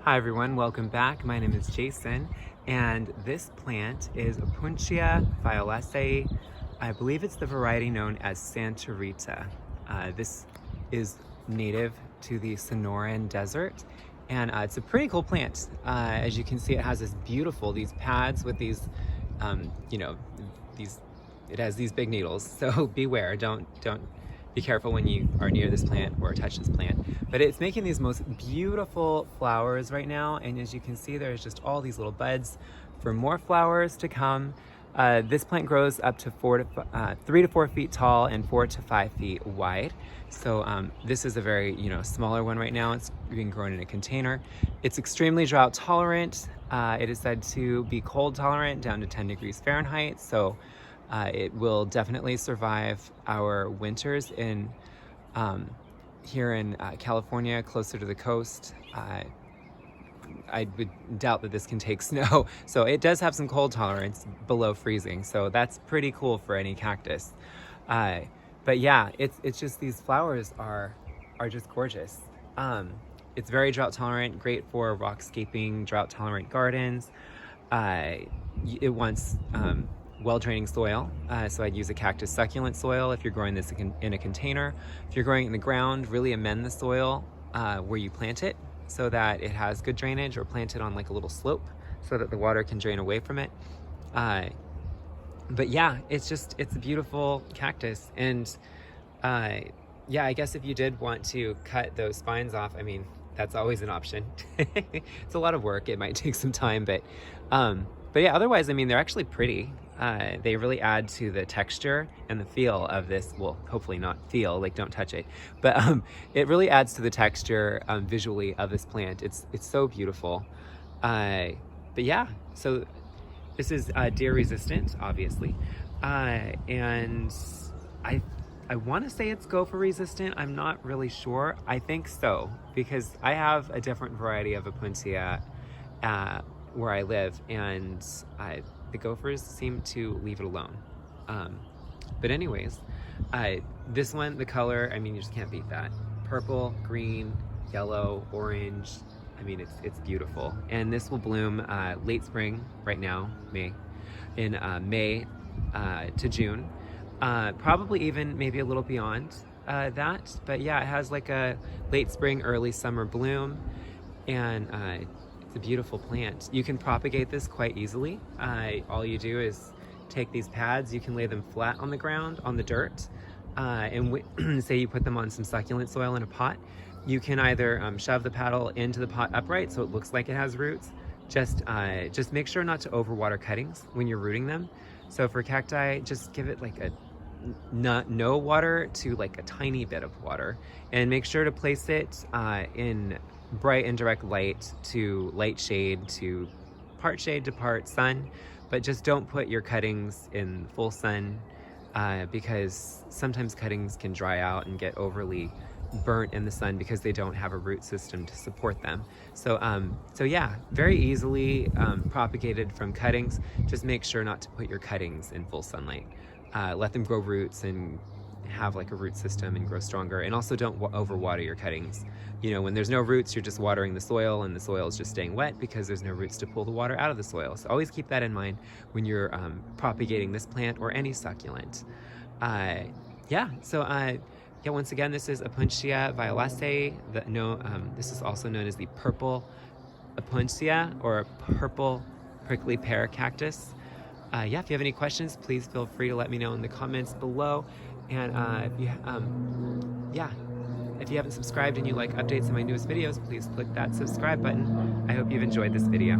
Hi everyone, welcome back. My name is Jason, and this plant is Opuntia violacea. I believe it's the variety known as Santa Rita. This is native to the Sonoran Desert, and it's a pretty cool plant. As you can see, it has these pads with these, these. It has these big needles, so beware. Don't be careful when you are near this plant or touch this plant. But it's making these most beautiful flowers right now, and as you can see, there's just all these little buds for more flowers to come. This plant grows up to 3 to 4 feet tall and 4 to 5 feet wide. So this is a very smaller one right now. It's being grown in a container. It's extremely drought tolerant. It is said to be cold tolerant down to 10 degrees Fahrenheit. So it will definitely survive our winters here in California, closer to the coast. I would doubt that this can take snow. So it does have some cold tolerance below freezing. So that's pretty cool for any cactus. But yeah, it's just these flowers are just gorgeous. It's very drought tolerant, great for rockscaping, drought tolerant gardens. It wants well-draining soil, so I'd use a cactus succulent soil if you're growing this in a container. If you're growing it in the ground, really amend the soil where you plant it so that it has good drainage, or plant it on like a little slope so that the water can drain away from it. But yeah, it's a beautiful cactus. And yeah, I guess if you did want to cut those spines off, I mean, that's always an option. It's a lot of work. It might take some time, but yeah, otherwise, I mean, they're actually pretty. They really add to the texture and the feel of this. Well, hopefully not feel, like don't touch it, but it really adds to the texture visually of this plant. It's so beautiful. But yeah, so this is deer resistant, obviously, and I want to say it's gopher resistant. I'm not really sure. I think so, because I have a different variety of Opuntia where I live, and the gophers seem to leave it alone. But anyways, this one, the color, I mean, you just can't beat that. Purple, green, yellow, orange. I mean, it's beautiful. And this will bloom late spring right now, May to June. Probably even maybe a little beyond that. But yeah, it has like a late spring, early summer bloom, and it's a beautiful plant. You can propagate this quite easily. All you do is take these pads, you can lay them flat on the ground, on the dirt, and say you put them on some succulent soil in a pot. You can either shove the paddle into the pot upright so it looks like it has roots. Just make sure not to overwater cuttings when you're rooting them. So for cacti, just give it like no water to like a tiny bit of water, and make sure to place it in bright and direct light to light shade to part sun, but just don't put your cuttings in full sun because sometimes cuttings can dry out and get overly burnt in the sun because they don't have a root system to support them. So yeah, very easily propagated from cuttings. Just make sure not to put your cuttings in full sunlight. Let them grow roots and have like a root system and grow stronger. And also don't overwater your cuttings. When there's no roots, you're just watering the soil, and the soil is just staying wet because there's no roots to pull the water out of the soil. So always keep that in mind when you're propagating this plant or any succulent. Yeah, once again, this is Opuntia violacea. This is also known as the purple Opuntia, or purple prickly pear cactus. Yeah, if you have any questions, please feel free to let me know in the comments below. And if you haven't subscribed and you like updates on my newest videos, please click that subscribe button. I hope you've enjoyed this video.